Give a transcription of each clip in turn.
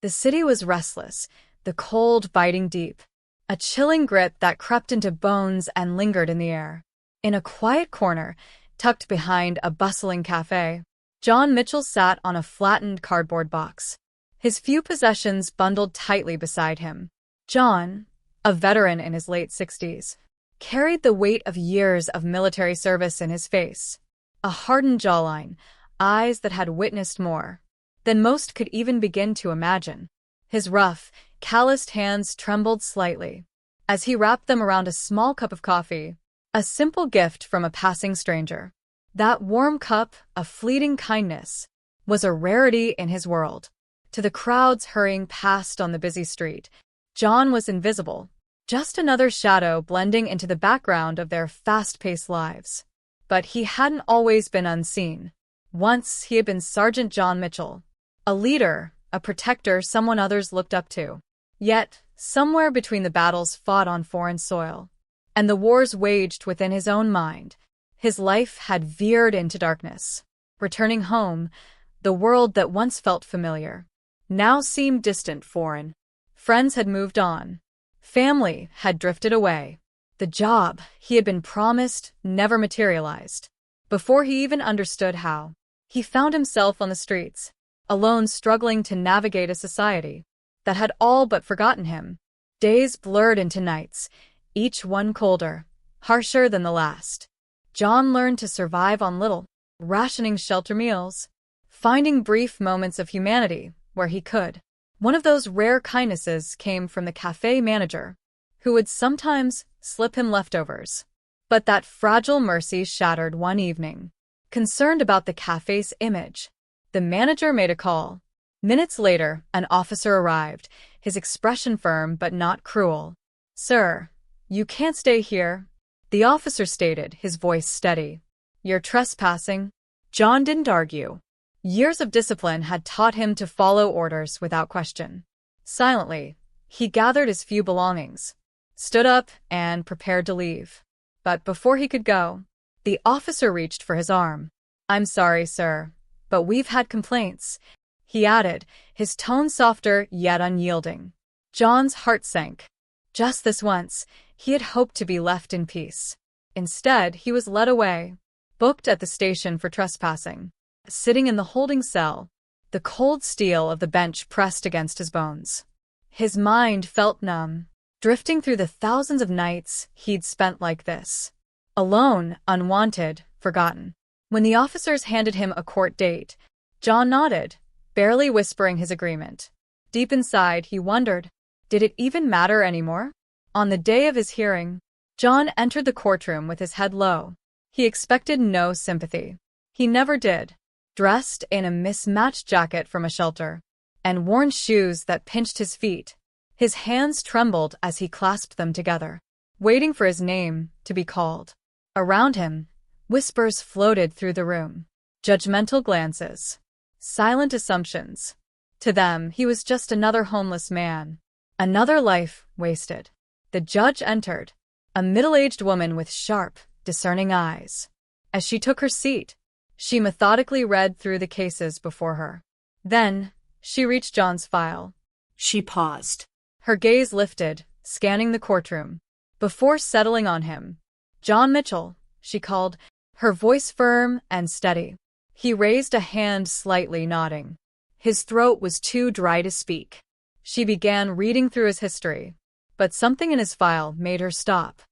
The city was restless, the cold biting deep, a chilling grip that crept into bones and lingered in the air. In a quiet corner, tucked behind a bustling café, John Mitchell sat on a flattened cardboard box, his few possessions bundled tightly beside him. John, a veteran in his late 60s, carried the weight of years of military service in his face, a hardened jawline, eyes that had witnessed more than most could even begin to imagine. His rough, calloused hands trembled slightly as he wrapped them around a small cup of coffee, a simple gift from a passing stranger. That warm cup, a fleeting kindness, was a rarity in his world. To the crowds hurrying past on the busy street, John was invisible, just another shadow blending into the background of their fast-paced lives. But he hadn't always been unseen. Once he had been Sergeant John Mitchell, a leader, a protector, someone others looked up to. Yet, somewhere between the battles fought on foreign soil and the wars waged within his own mind, his life had veered into darkness. Returning home, the world that once felt familiar now seemed distant, foreign. Friends had moved on. Family had drifted away. The job he had been promised never materialized. Before he even understood how, he found himself on the streets, alone, struggling to navigate a society that had all but forgotten him. Days blurred into nights, each one colder, harsher than the last. John learned to survive on little, rationing shelter meals, finding brief moments of humanity where he could. One of those rare kindnesses came from the cafe manager, who would sometimes slip him leftovers. But that fragile mercy shattered one evening. Concerned about the cafe's image, the manager made a call. Minutes later, an officer arrived, his expression firm but not cruel. "Sir, you can't stay here," the officer stated, his voice steady. "You're trespassing." John didn't argue. Years of discipline had taught him to follow orders without question. Silently, he gathered his few belongings, stood up, and prepared to leave. But before he could go, the officer reached for his arm. "I'm sorry, sir, but we've had complaints," he added, his tone softer yet unyielding. John's heart sank. Just this once, he had hoped to be left in peace. Instead, he was led away, booked at the station for trespassing. Sitting in the holding cell, the cold steel of the bench pressed against his bones. His mind felt numb, drifting through the thousands of nights he'd spent like this. Alone, unwanted, forgotten. When the officers handed him a court date, John nodded, barely whispering his agreement. Deep inside, he wondered, did it even matter anymore? On the day of his hearing, John entered the courtroom with his head low. He expected no sympathy. He never did. Dressed in a mismatched jacket from a shelter, and worn shoes that pinched his feet, his hands trembled as he clasped them together, waiting for his name to be called. Around him, whispers floated through the room, judgmental glances, silent assumptions. To them, he was just another homeless man, another life wasted. The judge entered, a middle-aged woman with sharp, discerning eyes. As she took her seat, she methodically read through the cases before her. Then, she reached John's file. She paused. Her gaze lifted, scanning the courtroom. Before settling on him, "John Mitchell," she called, her voice firm and steady. He raised a hand, slightly nodding. His throat was too dry to speak. She began reading through his history, but something in his file made her stop.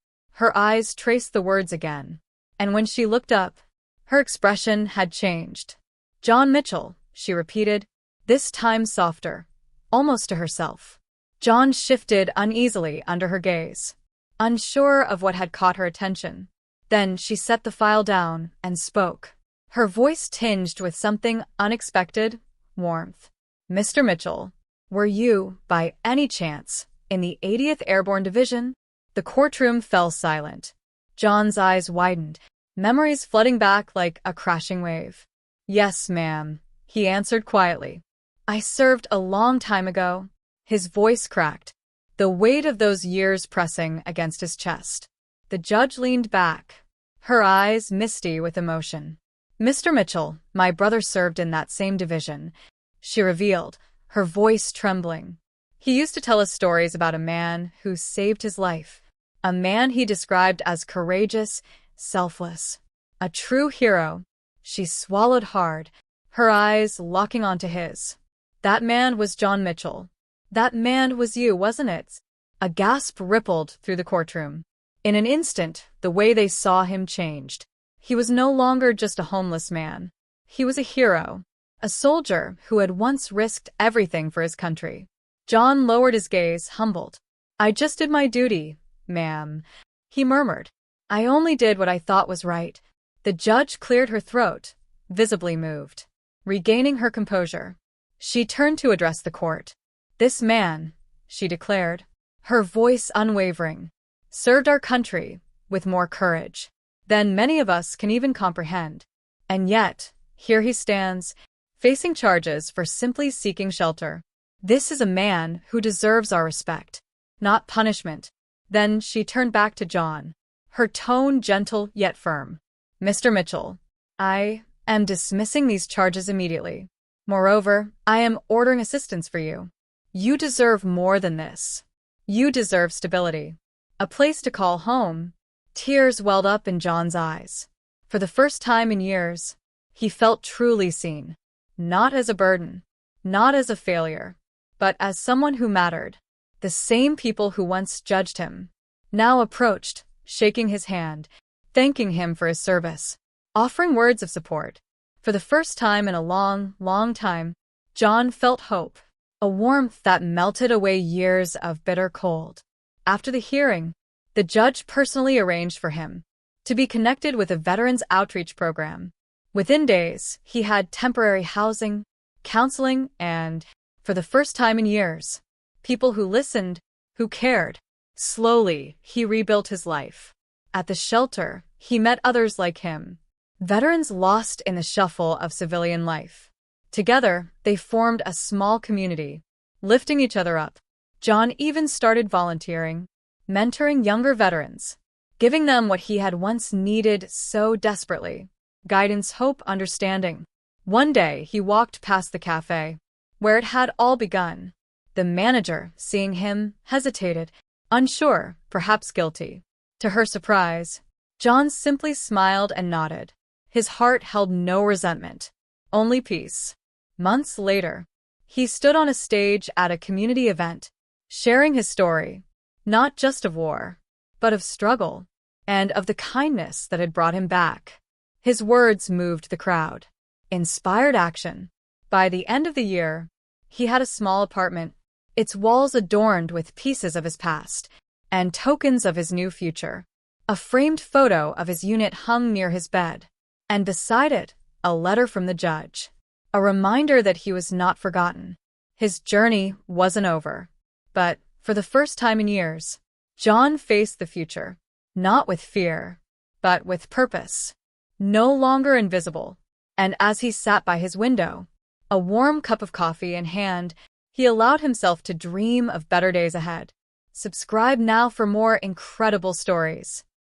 Her eyes traced the words again, and when she looked up, her expression had changed. "John Mitchell," she repeated, this time softer, almost to herself. John shifted uneasily under her gaze, unsure of what had caught her attention. Then she set the file down and spoke, her voice tinged with something unexpected, warmth. "Mr. Mitchell, were you, by any chance, in the 80th Airborne Division?" The courtroom fell silent. John's eyes widened, memories flooding back like a crashing wave. "Yes, ma'am," he answered quietly. "I served a long time ago." His voice cracked, the weight of those years pressing against his chest. The judge leaned back, her eyes misty with emotion. "Mr. Mitchell, my brother served in that same division," she revealed, her voice trembling. He used to tell us stories about a man who saved his life, a man he described as courageous, selfless, a true hero. She swallowed hard, her eyes locking onto his. That man was John Mitchell. That man was you, wasn't it? A gasp rippled through the courtroom. In an instant, the way they saw him changed. He was no longer just a homeless man. He was a hero, a soldier who had once risked everything for his country. John lowered his gaze, humbled. "I just did my duty, ma'am," he murmured. "I only did what I thought was right." The judge cleared her throat, visibly moved. Regaining her composure, she turned to address the court. "This man," she declared, her voice unwavering, "served our country with more courage than many of us can even comprehend. And yet, here he stands, facing charges for simply seeking shelter. This is a man who deserves our respect, not punishment." Then she turned back to John, her tone gentle yet firm. "Mr. Mitchell, I am dismissing these charges immediately. Moreover, I am ordering assistance for you. You deserve more than this. You deserve stability, a place to call home." Tears welled up in John's eyes. For the first time in years, he felt truly seen, not as a burden, not as a failure, but as someone who mattered. The same people who once judged him now approached, shaking his hand, thanking him for his service, offering words of support. For the first time in a long, long time, John felt hope, a warmth that melted away years of bitter cold. After the hearing, the judge personally arranged for him to be connected with a veterans outreach program. Within days, he had temporary housing, counseling, and, for the first time in years, people who listened, who cared. Slowly, he rebuilt his life. At the shelter, he met others like him, veterans lost in the shuffle of civilian life. Together, they formed a small community, lifting each other up. John even started volunteering, mentoring younger veterans, giving them what he had once needed so desperately: guidance, hope, understanding. One day, he walked past the café, where it had all begun. The manager, seeing him, hesitated, unsure, perhaps guilty. To her surprise, John simply smiled and nodded. His heart held no resentment, only peace. Months later, he stood on a stage at a community event, sharing his story, not just of war, but of struggle, and of the kindness that had brought him back. His words moved the crowd, inspired action. By the end of the year, he had a small apartment, its walls adorned with pieces of his past and tokens of his new future. A framed photo of his unit hung near his bed, and beside it, a letter from the judge, a reminder that he was not forgotten. His journey wasn't over, but for the first time in years, John faced the future, not with fear, but with purpose, no longer invisible. And as he sat by his window, a warm cup of coffee in hand, he allowed himself to dream of better days ahead. Subscribe now for more incredible stories.